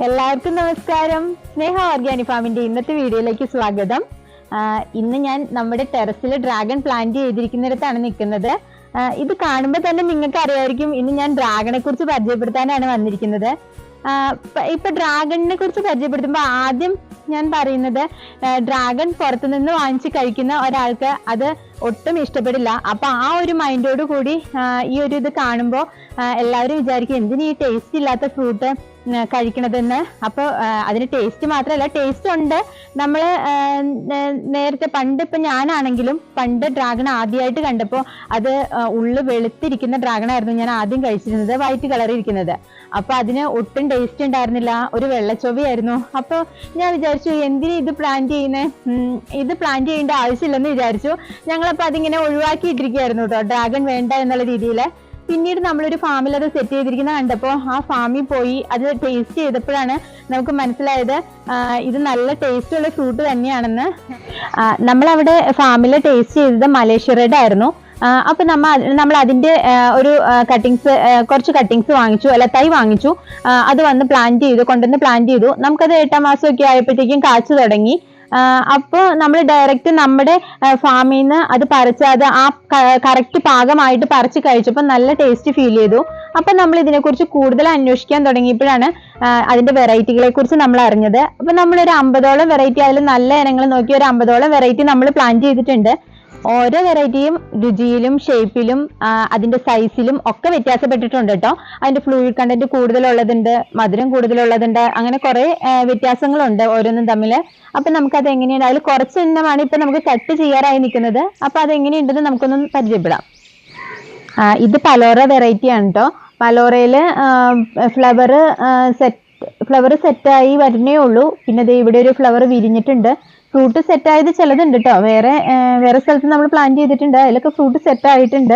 എല്ലാവർക്കും നമസ്കാരം. സ്നേഹ ഓർഗാനിക് ഫാമിന്റെ ഇന്നത്തെ വീഡിയോയിലേക്ക് സ്വാഗതം. ഇന്ന് ഞാൻ നമ്മുടെ ടെറസിൽ ഡ്രാഗൺ പ്ലാന്റ് ചെയ്തിരിക്കുന്നിടത്താണ് നിൽക്കുന്നത്. ഇത് കാണുമ്പോൾ തന്നെ നിങ്ങൾക്ക് അറിയായിരിക്കും ഇന്ന് ഞാൻ ഡ്രാഗണെ കുറിച്ച് പരിചയപ്പെടുത്താനാണ് വന്നിരിക്കുന്നത്. ഇപ്പൊ ഡ്രാഗണിനെ കുറിച്ച് പരിചയപ്പെടുത്തുമ്പോൾ ആദ്യം ഞാൻ പറയുന്നത്, ഡ്രാഗൺ പുറത്തുനിന്ന് വാങ്ങിച്ച് കഴിക്കുന്ന ഒരാൾക്ക് അത് ഒട്ടും ഇഷ്ടപ്പെടില്ല. അപ്പൊ ആ ഒരു മൈൻഡോട് കൂടി ഈ ഒരു ഇത് കാണുമ്പോൾ എല്ലാവരും വിചാരിക്കും എന്തിനു ഈ ടേസ്റ്റ് ഇല്ലാത്ത ഫ്രൂട്ട് കഴിക്കണതെന്ന്. അപ്പോൾ അതിന് ടേസ്റ്റ് മാത്രമല്ല, ടേസ്റ്റ് ഉണ്ട്. നമ്മൾ നേരത്തെ ഇപ്പൊ ഞാനാണെങ്കിലും പണ്ട് ഡ്രാഗൺ ആദ്യമായിട്ട് കണ്ടപ്പോൾ അത് ഉള്ളു വെളുത്തിരിക്കുന്ന ഡ്രാഗൺ ആയിരുന്നു ഞാൻ ആദ്യം കഴിച്ചിരുന്നത്, വൈറ്റ് കളർ ഇരിക്കുന്നത്. അപ്പൊ അതിന് ഒട്ടും ടേസ്റ്റ് ഉണ്ടായിരുന്നില്ല, ഒരു വെള്ളച്ചൊവയായിരുന്നു. അപ്പൊ ഞാൻ വിചാരിച്ചു എന്തിനു ഇത് പ്ലാന്റ് ചെയ്യുന്നേ, ഇത് പ്ലാന്റ് ചെയ്യേണ്ട ആവശ്യമില്ലെന്ന് വിചാരിച്ചു. ഞങ്ങളപ്പോ അതിങ്ങനെ ഒഴിവാക്കിയിട്ടിരിക്കുകയായിരുന്നു കേട്ടോ, ഡ്രാഗൺ വേണ്ട എന്നുള്ള രീതിയിൽ. പിന്നീട് നമ്മളൊരു ഫാമിൽ അത് സെറ്റ് ചെയ്തിരിക്കുന്ന കണ്ടപ്പോൾ ആ ഫാമിൽ പോയി അത് ടേസ്റ്റ് ചെയ്തപ്പോഴാണ് നമുക്ക് മനസ്സിലായത് ഇത് നല്ല ടേസ്റ്റ് ഉള്ള ഫ്രൂട്ട് തന്നെയാണെന്ന്. നമ്മളവിടെ ഫാമിൽ ടേസ്റ്റ് ചെയ്തത് മലേഷ്യയുടെ ആയിരുന്നു. അപ്പൊ നമ്മൾ അതിന്റെ ഒരു കുറച്ച് കട്ടിങ്സ് വാങ്ങിച്ചു, അല്ല തൈ വാങ്ങിച്ചു. അത് വന്ന് കൊണ്ടുവന്ന് പ്ലാന്റ് ചെയ്തു. നമുക്കത് 8ാം മാസമൊക്കെ ആയപ്പോഴത്തേക്കും കാച്ചു തുടങ്ങി. അപ്പോൾ നമ്മൾ ഡയറക്റ്റ് നമ്മുടെ ഫാമിൽ നിന്ന് അത് പറിച്ച് അത് ആ കറക്റ്റ് പാകമായിട്ട് പറിച്ച് കഴിച്ചപ്പോൾ നല്ല ടേസ്റ്റ് ഫീൽ ചെയ്തു. അപ്പൊ നമ്മൾ ഇതിനെക്കുറിച്ച് കൂടുതൽ അന്വേഷിക്കാൻ തുടങ്ങിയപ്പോഴാണ് അതിന്റെ വെറൈറ്റികളെ കുറിച്ച് നമ്മൾ അറിഞ്ഞത്. അപ്പൊ നമ്മളൊരു 50ഓളം വെറൈറ്റി, അതിൽ നല്ല ഇനങ്ങൾ നോക്കി ഒരു 50ഓളം വെറൈറ്റി നമ്മൾ പ്ലാന്റ് ചെയ്തിട്ടുണ്ട്. ഓരോ വെറൈറ്റിയും രുചിയിലും ഷേപ്പിലും അതിന്റെ സൈസിലും ഒക്കെ വ്യത്യാസപ്പെട്ടിട്ടുണ്ട് കേട്ടോ. അതിന്റെ ഫ്ലൂയിഡ് കണ്ടന്റ് കൂടുതലുള്ളതുണ്ട്, മധുരം കൂടുതലുള്ളതുണ്ട്, അങ്ങനെ കുറെ വ്യത്യാസങ്ങളുണ്ട് ഓരോന്നും തമ്മിൽ. അപ്പൊ നമുക്കത് എങ്ങനെയാണ്, അതിൽ കുറച്ച് എണ്ണമാണ് ഇപ്പൊ നമുക്ക് കട്ട് ചെയ്യാറായി നിൽക്കുന്നത്. അപ്പൊ അതെങ്ങനെയുണ്ടെന്ന് നമുക്കൊന്ന് പരിചയപ്പെടാം. ഇത് പലോറ വെറൈറ്റി ആണ് കേട്ടോ. പലോറയില് ഫ്ലവർ സെറ്റായി വരുന്നേ ഉള്ളൂ. പിന്നെ ഇവിടെ ഒരു ഫ്ലവർ വിരിഞ്ഞിട്ടുണ്ട്. ഫ്രൂട്ട് സെറ്റായത് ചിലതുണ്ട് കേട്ടോ, വേറെ സ്ഥലത്ത് നമ്മൾ പ്ലാന്റ് ചെയ്തിട്ടുണ്ട്, അതിലൊക്കെ ഫ്രൂട്ട് സെറ്റ് ആയിട്ടുണ്ട്.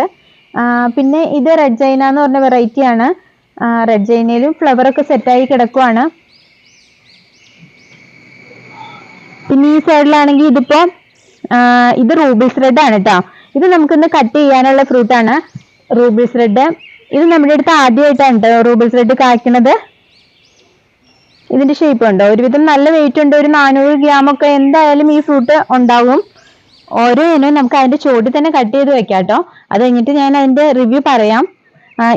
പിന്നെ ഇത് റെഡ് ജൈന എന്ന് പറഞ്ഞ വെറൈറ്റി ആണ്. റെഡ് ജൈനയിലും ഫ്ലവർ ഒക്കെ സെറ്റായി കിടക്കുവാണ്. പിന്നെ ഈ സൈഡിലാണെങ്കിൽ ഇത് റൂബിൾസ് റെഡ് ആണ് കേട്ടോ. ഇത് നമുക്കിന്ന് കട്ട് ചെയ്യാനുള്ള ഫ്രൂട്ടാണ് റൂബിൾസ് റെഡ്. ഇത് നമ്മുടെ അടുത്ത് ആദ്യമായിട്ടാണ് കേട്ടോ റൂബിൾസ് റെഡ് കായ്ക്കുന്നത്. ഇതിന്റെ ഷേപ്പ് ഉണ്ടോ, ഒരുവിധം നല്ല വെയിറ്റ് ഉണ്ട്, ഒരു 400 ഗ്രാമൊക്കെ എന്തായാലും ഈ ഫ്രൂട്ട് ഉണ്ടാവും. ഓരോ ഇനവും നമുക്ക് അതിന്റെ ചോട്ടിൽ തന്നെ കട്ട് ചെയ്ത് വെക്കാം കേട്ടോ. അത് കഴിഞ്ഞിട്ട് ഞാൻ അതിന്റെ റിവ്യൂ പറയാം.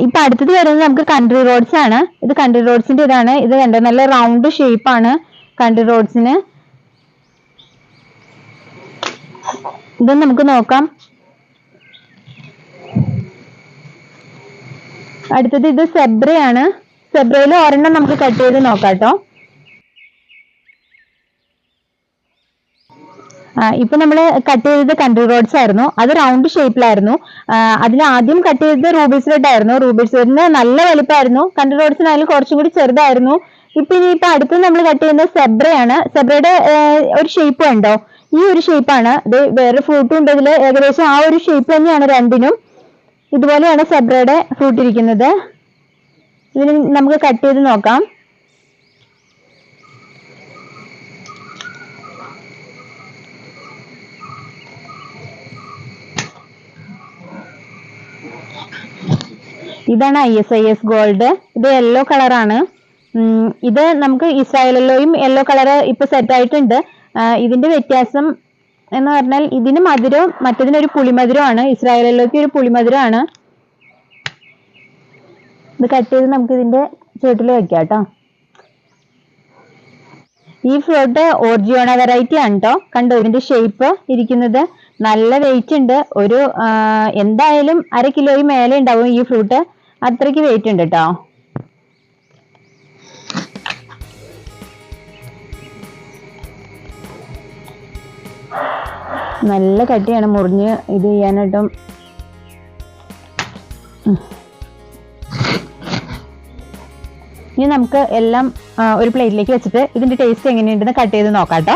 ഇപ്പൊ അടുത്തത് വരുന്നത് നമുക്ക് കൺട്രി റോഡ്സ് ആണ്. ഇത് കൺട്രി റോഡ്സിന്റെ ഇതാണ്. ഇത് കണ്ടോ, നല്ല റൗണ്ട് ഷേപ്പാണ് കൺട്രി റോഡ്സിന്. ഇതൊന്ന് നമുക്ക് നോക്കാം. അടുത്തത് ഇത് സെബ്രയാണ്. സെബ്രയിൽ ഒരെണ്ണം നമുക്ക് കട്ട് ചെയ്ത് നോക്കാം കേട്ടോ. ഇപ്പൊ നമ്മള് കട്ട് ചെയ്തത് കൺട്രി റോഡ്സ് ആയിരുന്നു, അത് റൗണ്ട് ഷേപ്പിലായിരുന്നു. അതിന് ആദ്യം കട്ട് ചെയ്തത് റൂബിൾസ് റെഡ് ആയിരുന്നു. റൂബിൾസ് റെഡിന് നല്ല വലുപ്പമായിരുന്നു, കൺട്രി റോഡ്സിനായാലും കുറച്ചും കൂടി ചെറുതായിരുന്നു. ഇനിയിപ്പൊ അടുത്ത് നമ്മൾ കട്ട് ചെയ്യുന്നത് സെബ്രയാണ്. സെബ്രയുടെ ഒരു ഷേപ്പ് ഉണ്ടോ, ഈ ഒരു ഷേപ്പാണ്. ഇത് വേറെ ഫ്രൂട്ടും ഉണ്ട് ഇതില്, ഏകദേശം ആ ഒരു ഷേപ്പ് തന്നെയാണ് രണ്ടിനും. ഇതുപോലെയാണ് സെബ്രയുടെ ഫ്രൂട്ട് ഇരിക്കുന്നത്. ഇതിന് നമുക്ക് കട്ട് ചെയ്ത് നോക്കാം. ഇതാണ് ISIS ഗോൾഡ്. ഇത് യെല്ലോ കളറാണ്. ഇത് നമുക്ക് ഇസ്രായേൽ യെല്ലോ കളർ ഇപ്പൊ സെറ്റ് ആയിട്ടുണ്ട്. ഇതിന്റെ വ്യത്യാസം എന്ന് പറഞ്ഞാൽ ഇതിന് മധുരവും മറ്റതിനൊരു പുളിമധുരമാണ്. ഇസ്രായേൽ യെല്ലോയ്ക്ക് ഒരു പുളിമധുരമാണ്. ഇത് കട്ട് ചെയ്ത് നമുക്ക് ഇതിന്റെ ചുവട്ടിൽ വെക്കാം കേട്ടോ. ഈ ഫ്രൂട്ട് ഓർജിയോണ വെറൈറ്റി ആണ് കേട്ടോ. കണ്ടോ ഇതിന്റെ ഷേപ്പ് ഇരിക്കുന്നത്, നല്ല വെയിറ്റ് ഉണ്ട്. ഒരു എന്തായാലും 1/2 കിലോയും മേലെ ഉണ്ടാവും ഈ ഫ്രൂട്ട്, അത്രയ്ക്ക് വെയിറ്റ് ഉണ്ട് കേട്ടോ. നല്ല കട്ടിയാണ്, മുറിഞ്ഞ് ഇത് ചെയ്യാനായിട്ടും. ഇനി നമുക്ക് എല്ലാം ഒരു പ്ലേറ്റിലേക്ക് വെച്ചിട്ട് ഇതിന്റെ ടേസ്റ്റ് എങ്ങനെയുണ്ടെന്ന് കട്ട് ചെയ്ത് നോക്കാം കേട്ടോ.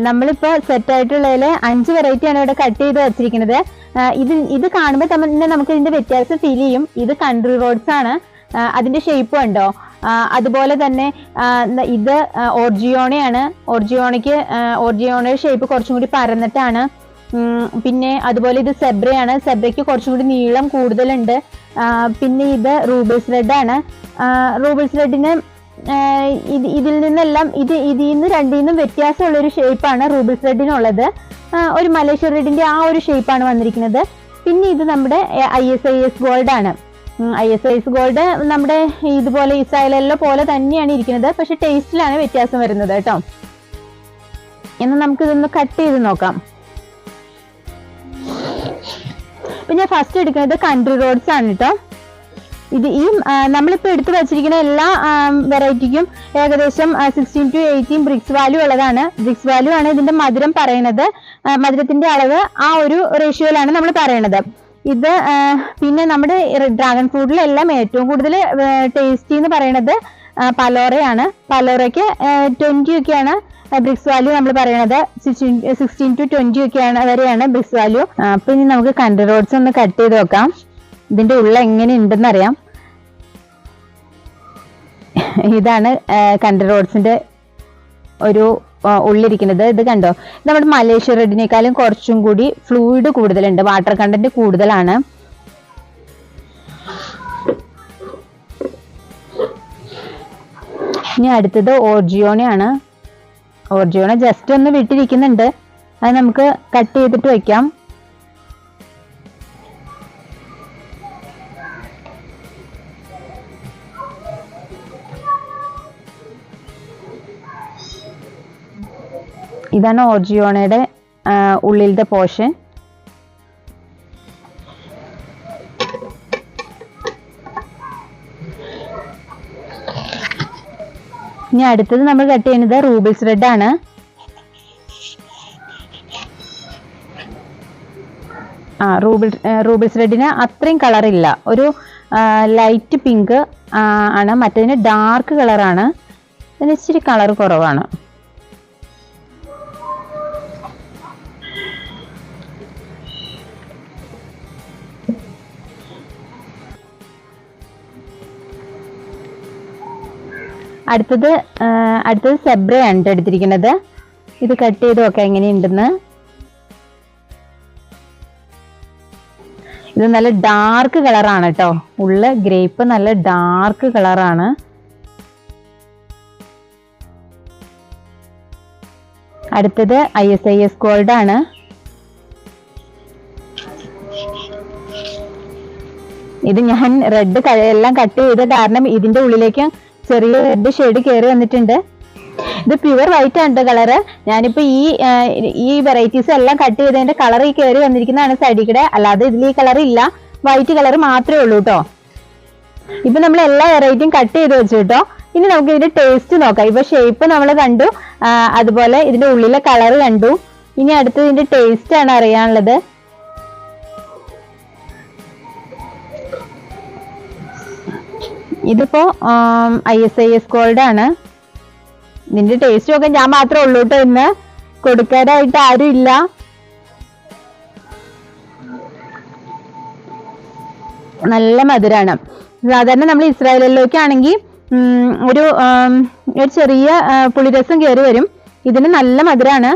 നമ്മളിപ്പോ സെറ്റ് ആയിട്ടുള്ളതിൽ 5 വെറൈറ്റിയാണ് ഇവിടെ കട്ട് ചെയ്ത് വെച്ചിരിക്കുന്നത്. ഇത് കാണുമ്പോൾ തന്നെ നമുക്ക് ഇതിന്റെ വ്യത്യാസം ഫീൽ ചെയ്യും. ഇത് കൺട്രി റോഡ്സ് ആണ്, അതിന്റെ ഷേപ്പ് ഉണ്ടോ. അതുപോലെ തന്നെ ഇത് ഓർജിയോണയാണ്. ഓർജിയോണയുടെ ഷേപ്പ് കുറച്ചും കൂടി പരന്നിട്ടാണ്. പിന്നെ അതുപോലെ ഇത് സെബ്രയാണ്. സെബ്രയ്ക്ക് കുറച്ചും കൂടി നീളം കൂടുതലുണ്ട്. പിന്നെ ഇത് റൂബിൾസ് റെഡ് ആണ്. റൂബിൾസ് റെഡിന് ഇതിൽ നിന്നെല്ലാം ഇതിൽ നിന്ന് രണ്ടിൽ നിന്നും വ്യത്യാസമുള്ളൊരു ഷേപ്പാണ് റൂബിൾസ് റെഡിനുള്ളത്. ഒരു മലേഷ്യ റെഡിന്റെ ആ ഒരു ഷേപ്പാണ് വന്നിരിക്കുന്നത്. പിന്നെ ഇത് നമ്മുടെ ISIS ഗോൾഡ് ആണ്. ISIS ഗോൾഡ് നമ്മുടെ ഇതുപോലെ ഇസ്രായേലിലെ പോലെ തന്നെയാണ് ഇരിക്കുന്നത്, പക്ഷെ ടേസ്റ്റിലാണ് വ്യത്യാസം വരുന്നത് കേട്ടോ. എന്നാൽ നമുക്ക് ഇതൊന്ന് കട്ട് ചെയ്ത് നോക്കാം. പിന്നെ ഞാൻ ഫസ്റ്റ് എടുക്കുന്നത് കൺട്രി റോഡ്സ് ആണ് കേട്ടോ. ഈ നമ്മളിപ്പോൾ എടുത്തു വെച്ചിരിക്കുന്ന എല്ലാ വെറൈറ്റിക്കും ഏകദേശം 16 to 18 ബ്രിക്സ് വാല്യൂ ഉള്ളതാണ്. ബ്രിക്സ് വാല്യൂ ആണ് ഇതിന്റെ മധുരം പറയുന്നത്. മധുരത്തിന്റെ അളവ് ആ ഒരു റേഷ്യോയിലാണ് നമ്മൾ പറയണത്. ഇത് പിന്നെ നമ്മുടെ ഡ്രാഗൺ ഫ്രൂട്ടിലെല്ലാം ഏറ്റവും കൂടുതൽ ടേസ്റ്റി എന്ന് പറയുന്നത് പലോറയാണ്. പലോറയ്ക്ക് 20 ഒക്കെയാണ് ബ്രിക്സ് വാല്യൂ നമ്മൾ പറയണത്. 16 to 20 ഒക്കെയാണ് വരെയാണ് ബ്രിക്സ് വാല്യൂ. അപ്പൊ ഇനി നമുക്ക് കൺട്രി റോഡ്സ് ഒന്ന് കട്ട് ചെയ്ത് നോക്കാം. ഇതിന്റെ ഉള്ള എങ്ങനെ ഉണ്ടെന്ന് അറിയാം. ഇതാണ് കൺട്രി റോഡ്സിന്റെ ഒരു ഉള്ളിരിക്കുന്നത്. ഇത് കണ്ടോ, നമ്മുടെ മലേഷ്യ റെഡിനേക്കാളും കുറച്ചും കൂടി ഫ്ലൂയിഡ് കൂടുതലുണ്ട്, വാട്ടർ കണ്ടന്റ് കൂടുതലാണ്. ഇനി അടുത്തത് ഓർജിയോണയാണ്. ഓർജിയോണ ജസ്റ്റ് ഒന്ന് വിട്ടിരിക്കുന്നുണ്ട്, അത് നമുക്ക് കട്ട് ചെയ്തിട്ട് വെക്കാം. ഇതാണ് ഓർജിയോണയുടെ ഉള്ളിലത്തെ പോർഷൻ. ഇനി അടുത്തത് നമ്മൾ കട്ട് ചെയ്യുന്നത് റൂബിൾസ് റെഡ് ആണ്. റൂബിൾസ് റെഡിന് അത്രയും കളറില്ല, ഒരു ലൈറ്റ് പിങ്ക് ആണ്. മറ്റേതിന് ഡാർക്ക് കളറാണ്, ഇതിന് ഇച്ചിരി കളർ കുറവാണ്. അടുത്തത് സെബ്രയാണ് എടുത്തിരിക്കുന്നത്. ഇത് കട്ട് ചെയ്ത് നോക്കാം എങ്ങനെയുണ്ടെന്ന്. ഇത് നല്ല ഡാർക്ക് കളറാണ് കേട്ടോ, ഉള്ള ഗ്രേപ്പ് നല്ല ഡാർക്ക് കളറാണ്. അടുത്തത് ISIS ഗോൾഡ് ആണ്. ഇത് ഞാൻ റെഡ് എല്ലാം കട്ട് ചെയ്ത കാരണം ഇതിന്റെ ഉള്ളിലേക്ക് ചെറിയ റെഡ് ഷെയ്ഡ് കയറി വന്നിട്ടുണ്ട്. ഇത് പ്യുവർ വൈറ്റ് ആണ് കളറ്. ഞാനിപ്പോ ഈ വെറൈറ്റീസ് എല്ലാം കട്ട് ചെയ്തതിന്റെ കളർ ഈ കയറി വന്നിരിക്കുന്നതാണ് സൈഡിൽ കൂടെ, അല്ലാതെ ഇതിൽ ഈ കളർ ഇല്ല, വൈറ്റ് കളർ മാത്രമേ ഉള്ളൂ കേട്ടോ. ഇപ്പൊ നമ്മൾ എല്ലാ വെറൈറ്റിയും കട്ട് ചെയ്ത് വെച്ചു കേട്ടോ. ഇനി നമുക്ക് ഇതിന്റെ ടേസ്റ്റ് നോക്കാം. ഇപ്പൊ ഷേപ്പ് നമ്മൾ കണ്ടു, അതുപോലെ ഇതിന്റെ ഉള്ളിലെ കളർ കണ്ടു. ഇനി അടുത്തത് ഇതിന്റെ ടേസ്റ്റ് ആണ് അറിയാനുള്ളത്. ഇതിപ്പോ ISIS ഗോൾഡ് ആണ്. ഇതിന്റെ ടേസ്റ്റ് നോക്കാൻ ഞാൻ മാത്രമേ ഉള്ളൂ കേട്ടോ, ഇന്ന് കൊടുക്കാനായിട്ട് ആരും ഇല്ല. നല്ല മധുരാണ്. സാധാരണ നമ്മൾ ഇസ്രായേലിലേക്ക് ആണെങ്കിൽ ഒരു ചെറിയ പുളിരസം കയറി വരും, ഇതിന് നല്ല മധുരാണ്.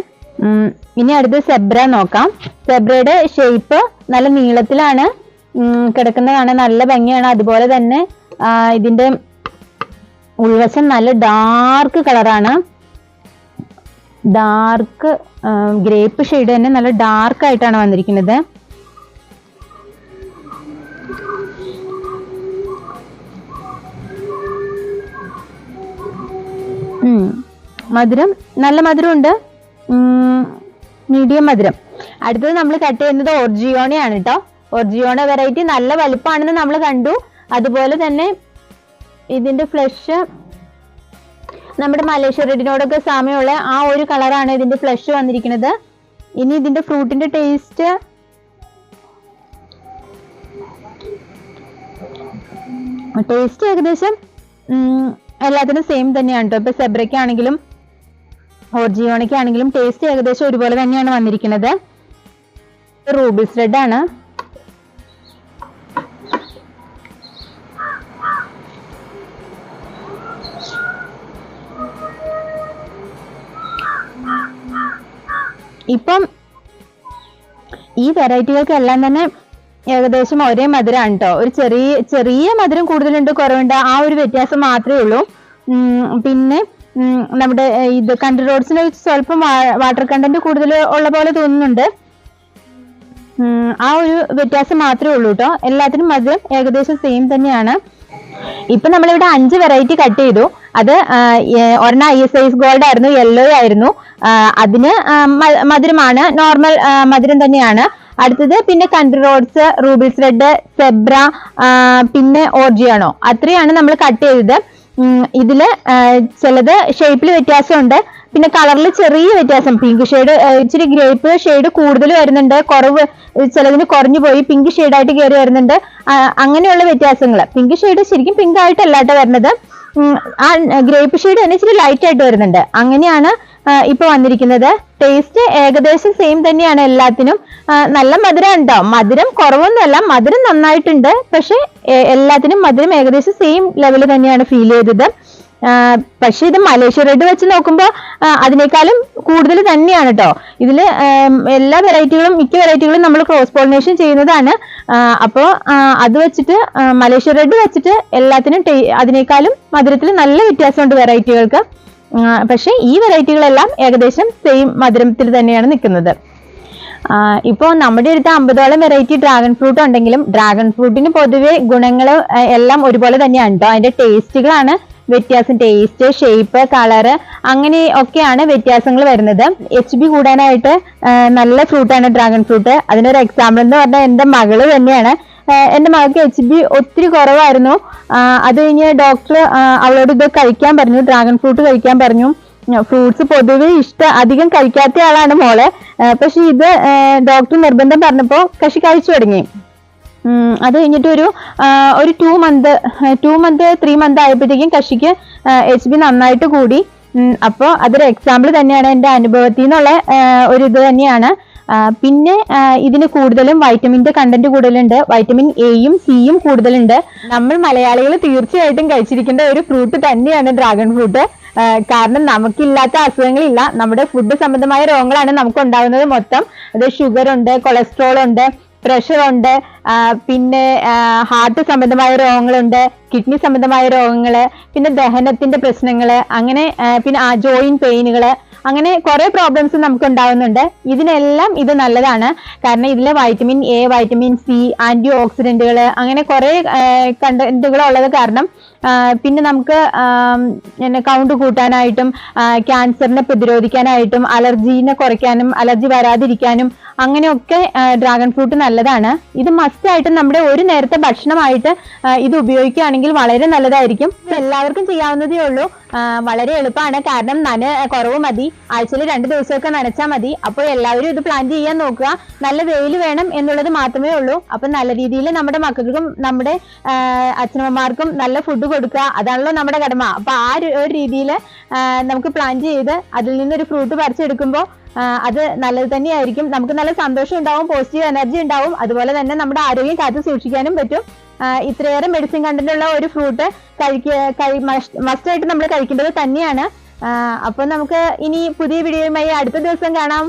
ഇനി അടുത്ത് സെബ്ര നോക്കാം. സെബ്രയുടെ ഷേപ്പ് നല്ല നീളത്തിലാണ് കിടക്കുന്നത്, കാണാൻ നല്ല ഭംഗിയാണ്. അതുപോലെ തന്നെ ഇതിന്റെ ഉൾവശം നല്ല ഡാർക്ക് കളറാണ്, ഡാർക്ക് ഗ്രേപ്പ് ഷെയ്ഡ് തന്നെ നല്ല ഡാർക്ക് ആയിട്ടാണ് വന്നിരിക്കുന്നത്. മധുരം നല്ല മധുരമുണ്ട്, മീഡിയം മധുരം. അടുത്തത് നമ്മൾ കട്ട് ചെയ്യുന്നത് ഓർജിയോണയാണ് കേട്ടോ. ഓർജിയോണ വെറൈറ്റി നല്ല വലുപ്പമാണെന്ന് നമ്മൾ കണ്ടു. അതുപോലെ തന്നെ ഇതിന്റെ ഫ്ലഷ് നമ്മുടെ മലേഷ്യ റെഡിനോടൊക്കെ സാമ്യമുള്ള ആ ഒരു കളറാണ് ഇതിന്റെ ഫ്ലഷ് വന്നിരിക്കുന്നത്. ഇനി ഇതിന്റെ ഫ്രൂട്ടിന്റെ ടേസ്റ്റ് ഏകദേശം എല്ലാത്തിനും സെയിം തന്നെയാണ് കേട്ടോ. ഇപ്പൊ സെബ്രയ്ക്കാണെങ്കിലും ഓർജിയോണയ്ക്ക് ആണെങ്കിലും ടേസ്റ്റ് ഏകദേശം ഒരുപോലെ തന്നെയാണ് വന്നിരിക്കുന്നത്. റൂബിൾസ് റെഡ് ആണ്. ഇപ്പം ഈ വെറൈറ്റികൾക്കെല്ലാം തന്നെ ഏകദേശം ഒരേ മധുരമാണ് കേട്ടോ. ഒരു ചെറിയ മധുരം കൂടുതലുണ്ട് കുറവുണ്ട്, ആ ഒരു വ്യത്യാസം മാത്രമേ ഉള്ളൂ. പിന്നെ നമ്മുടെ ഇത് കൺട്രി റോഡ്സിന് സ്വല്പം വാട്ടർ കണ്ടന്റ് കൂടുതൽ ഉള്ള പോലെ തോന്നുന്നുണ്ട്. ആ ഒരു വ്യത്യാസം മാത്രമേ ഉള്ളൂ കേട്ടോ. എല്ലാത്തിനും മധുരം ഏകദേശം സെയിം തന്നെയാണ്. ഇപ്പൊ നമ്മളിവിടെ 5 വെറൈറ്റി കട്ട് ചെയ്തു. അത് ഒരെണ്ണം ISIS ഗോൾഡ് ആയിരുന്നു, യെല്ലോ ആയിരുന്നു. അതിന് മധുരമാണ്, നോർമൽ മധുരം തന്നെയാണ്. അടുത്തത് പിന്നെ കൺട്രി റോഡ്സ്, റൂബിൾസ് റെഡ്, സെബ്ര, പിന്നെ ഓർജിയാണോ, അത്രയാണ് നമ്മൾ കട്ട് ചെയ്തത്. ഇതില് ചിലത് ഷേപ്പിൽ വ്യത്യാസമുണ്ട്, പിന്നെ കളറിൽ ചെറിയ വ്യത്യാസം. പിങ്ക് ഷെയ്ഡ്, ഇച്ചിരി ഗ്രേപ്പ് ഷെയ്ഡ് കൂടുതൽ വരുന്നുണ്ട്, കുറവ് ചിലതിന് കുറഞ്ഞു പോയി പിങ്ക് ഷെയ്ഡായിട്ട് കയറി വരുന്നുണ്ട്. അങ്ങനെയുള്ള വ്യത്യാസങ്ങൾ. പിങ്ക് ഷെയ്ഡ് ശരിക്കും പിങ്ക് ആയിട്ടല്ല കേട്ടോ വരുന്നത്, ആ ഗ്രേപ്പ് ഷെയ്ഡ് തന്നെ ഇച്ചിരി ലൈറ്റ് ആയിട്ട് വരുന്നുണ്ട്. അങ്ങനെയാണ് ഇപ്പൊ വന്നിരിക്കുന്നത്. ടേസ്റ്റ് ഏകദേശം സെയിം തന്നെയാണ് എല്ലാത്തിനും. നല്ല മധുരം ഉണ്ടോ, മധുരം കുറവൊന്നുമല്ല, മധുരം നന്നായിട്ടുണ്ട്. പക്ഷെ എല്ലാത്തിനും മധുരം ഏകദേശം സെയിം ലെവൽ തന്നെയാണ് ഫീൽ ചെയ്തത്. പക്ഷെ ഇത് മലേഷ്യ റെഡ് വെച്ച് നോക്കുമ്പോൾ അതിനേക്കാളും കൂടുതൽ തന്നെയാണ് കേട്ടോ. ഇതില് എല്ലാ വെറൈറ്റികളും, മിക്ക വെറൈറ്റികളും നമ്മൾ ക്രോസ് പോളിനേഷൻ ചെയ്യുന്നതാണ്. അപ്പോൾ അത് വെച്ചിട്ട് മലേഷ്യ റെഡ് വെച്ചിട്ട് എല്ലാത്തിനും അതിനേക്കാളും മധുരത്തിൽ നല്ല വ്യത്യാസമുണ്ട് വെറൈറ്റികൾക്ക്. പക്ഷെ ഈ വെറൈറ്റികളെല്ലാം ഏകദേശം സെയിം മധുരത്തിൽ തന്നെയാണ് നിൽക്കുന്നത്. ഇപ്പോൾ നമ്മുടെ അടുത്ത് 50ഓളം വെറൈറ്റി ഡ്രാഗൺ ഫ്രൂട്ട് ഉണ്ടെങ്കിലും ഡ്രാഗൺ ഫ്രൂട്ടിന് പൊതുവെ ഗുണങ്ങൾ എല്ലാം ഒരുപോലെ തന്നെയാണ് കേട്ടോ. അതിന്റെ ടേസ്റ്റുകളാണ് വ്യത്യാസം. ടേസ്റ്റ്, ഷേപ്പ്, കളറ് അങ്ങനെ ഒക്കെയാണ് വ്യത്യാസങ്ങൾ വരുന്നത്. HB കൂടാനായിട്ട് നല്ല ഫ്രൂട്ടാണ് ഡ്രാഗൺ ഫ്രൂട്ട്. അതിനൊരു എക്സാമ്പിൾ എന്ന് പറഞ്ഞാൽ എൻ്റെ മകള് തന്നെയാണ്. എൻ്റെ മകൾക്ക് HB ഒത്തിരി കുറവായിരുന്നു. അത് കഴിഞ്ഞ് ഡോക്ടർ അവളോട് ഇത് കഴിക്കാൻ പറഞ്ഞു, ഡ്രാഗൺ ഫ്രൂട്ട് കഴിക്കാൻ പറഞ്ഞു. ഫ്രൂട്ട്സ് പൊതുവെ അധികം കഴിക്കാത്ത ആളാണ് മോളെ. പക്ഷെ ഇത് ഡോക്ടർ നിർബന്ധം പറഞ്ഞപ്പോൾ കക്ഷി കഴിച്ചു തുടങ്ങി. അത് കഴിഞ്ഞിട്ട് ഒരു 2 മന്ത് 3 മന്ത് ആയപ്പോഴത്തേക്കും കഷിക്ക് HB നന്നായിട്ട് കൂടി. അപ്പോൾ അതൊരു എക്സാമ്പിൾ തന്നെയാണ്, എൻ്റെ അനുഭവത്തിൽ നിന്നുള്ള ഒരു ഇത് തന്നെയാണ്. പിന്നെ ഇതിന് കൂടുതലും വൈറ്റമിൻ്റെ കണ്ടന്റ് കൂടുതലുണ്ട്. വൈറ്റമിൻ എയും സിയും കൂടുതലുണ്ട്. നമ്മൾ മലയാളികൾ തീർച്ചയായിട്ടും കഴിച്ചിരിക്കേണ്ട ഒരു ഫ്രൂട്ട് തന്നെയാണ് ഡ്രാഗൺ ഫ്രൂട്ട്. കാരണം നമുക്കില്ലാത്ത അസുഖങ്ങളില്ല. നമ്മുടെ ഫുഡ് സംബന്ധമായ രോഗങ്ങളാണ് നമുക്ക് ഉണ്ടാകുന്നത് മൊത്തം. അത് ഷുഗർ ഉണ്ട്, കൊളസ്ട്രോൾ ഉണ്ട്, പ്രഷർ ഉണ്ട്, പിന്നെ ഹാർട്ട് സംബന്ധമായ രോഗങ്ങളുണ്ട്, കിഡ്നി സംബന്ധമായ രോഗങ്ങള്, പിന്നെ ദഹനത്തിന്റെ പ്രശ്നങ്ങള്, അങ്ങനെ പിന്നെ ജോയിന്റ് പെയിനുകള്, അങ്ങനെ കുറെ പ്രോബ്ലംസ് നമുക്ക് ഉണ്ടാവുന്നുണ്ട്. ഇതിനെല്ലാം ഇത് നല്ലതാണ്. കാരണം ഇതിലെ vitamin A, vitamin C, anti ഓക്സിഡന്റുകൾ, അങ്ങനെ കുറെ കണ്ടന്റുകൾ ഉള്ളത് കാരണം പിന്നെ നമുക്ക് കൗണ്ട് കൂട്ടാനായിട്ടും ക്യാൻസറിനെ പ്രതിരോധിക്കാനായിട്ടും അലർജീനെ കുറയ്ക്കാനും അലർജി വരാതിരിക്കാനും അങ്ങനെയൊക്കെ ഡ്രാഗൺ ഫ്രൂട്ട് നല്ലതാണ്. ഇത് മസ്റ്റ് ആയിട്ട് നമ്മുടെ ഒരു നേരത്തെ ഭക്ഷണമായിട്ട് ഇത് ഉപയോഗിക്കുകയാണെങ്കിൽ വളരെ നല്ലതായിരിക്കും. എല്ലാവർക്കും ചെയ്യാവുന്നതേ ഉള്ളൂ. വളരെ എളുപ്പമാണ്. കാരണം കുറവ് മതി. ആഴ്ചയിൽ 2 ദിവസമൊക്കെ നനച്ചാൽ മതി. അപ്പോൾ എല്ലാവരും ഇത് പ്ലാൻ ചെയ്യാൻ നോക്കുക. നല്ല വെയിൽ വേണം എന്നുള്ളത് മാത്രമേ ഉള്ളൂ. അപ്പൊ നല്ല രീതിയിൽ നമ്മുടെ മക്കൾക്കും നമ്മുടെ അച്ഛനമ്മമാർക്കും നല്ല ഫുഡ് കൊടുക്കുക, അതാണല്ലോ നമ്മുടെ കടമ. അപ്പൊ ആ ഒരു രീതിയിൽ നമുക്ക് പ്ലാൻ ചെയ്ത് അതിൽ നിന്നൊരു ഫ്രൂട്ട് പറിച്ചെടുക്കുമ്പോൾ അത് നല്ലത് തന്നെയായിരിക്കും. നമുക്ക് നല്ല സന്തോഷം ഉണ്ടാവും, പോസിറ്റീവ് എനർജി ഉണ്ടാവും. അതുപോലെ തന്നെ നമ്മുടെ ആരോഗ്യം കാത്തു സൂക്ഷിക്കാനും പറ്റും. ഇത്രയേറെ മെഡിസിൻ കണ്ടന്റ് ഉള്ള ഒരു ഫ്രൂട്ട് മസ്റ്റായിട്ട് നമ്മൾ കഴിക്കേണ്ടത് തന്നെയാണ്. അപ്പൊ നമുക്ക് ഇനി പുതിയ വീഡിയോയുമായി അടുത്ത ദിവസം കാണാം.